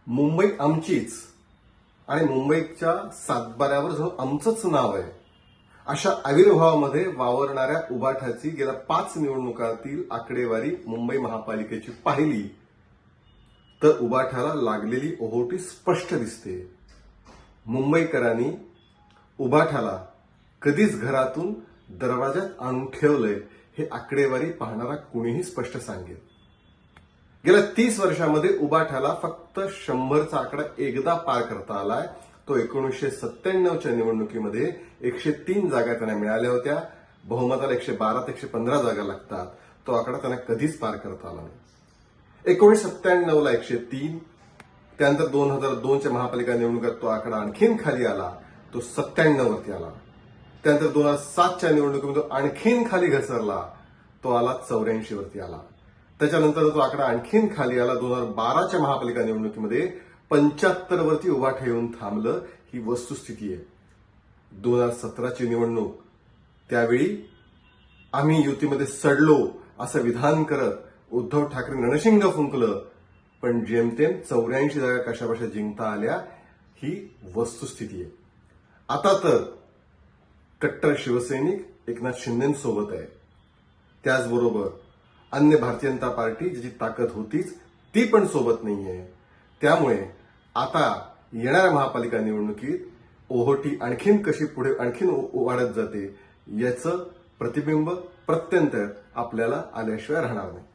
मुंबई आमचीच आणि मुंबईच्या सातबाऱ्यावर जो आमचंच नाव आहे अशा आविर्भावामध्ये वावरणाऱ्या उबाठाची गेल्या 5 निवडणुकांतील आकडेवारी मुंबई महापालिकेची पाहिली तर उबाठाला लागलेली ओहोटी स्पष्ट दिसते. मुंबईकरांनी उबाठाला कधीच घरातून दरवाजात आणून ठेवलंय हे आकडेवारी पाहणारा कुणीही स्पष्ट सांगेल. गेल्या 30 वर्षांमध्ये उबाठाला फक्त 100चा आकडा एकदा पार करता आलाय. तो 1997च्या निवडणुकीमध्ये 103 जागा त्यांना मिळाल्या होत्या. बहुमताला 112 ते 115 जागा लागतात. तो आकडा त्यांना कधीच पार करता आला नाही. 1997ला 103, त्यानंतर 2002च्या महापालिका निवडणुकीत तो आकडा आणखीन खाली आला, तो 97 वरती आला. त्यानंतर 2007च्या निवडणुकीमध्ये तो आणखीन खाली घसरला, तो आला 84 वरती आला. त्याच्यानंतर तो आकडा आणखीन खाली आला. 2012च्या महापालिका निवडणुकीमध्ये 75 वरती उबाठ येऊन थांबलं. ही वस्तुस्थिती आहे. 2017ची निवडणूक, त्यावेळी आम्ही युतीमध्ये सडलो असं विधान करत उद्धव ठाकरे रणशिंग फुंकलं, पण जेमतेम 84 जागा कशाबशा जिंकता आल्या. ही वस्तुस्थिती आहे. आता तर कट्टर शिवसैनिक एकनाथ शिंदेसोबत आहे. त्याचबरोबर अन्य भारतीय जनता पार्टी ज्याची ताकद होतीच ती पण सोबत नाहीये. त्यामुळे आता येणाऱ्या महापालिका निवडणुकीत ओहोटी आणखीन कशी पुढे आणखीन वाढत जाते याचं प्रतिबिंब प्रत्यंतर आपल्याला आल्याशिवाय राहणार नाही.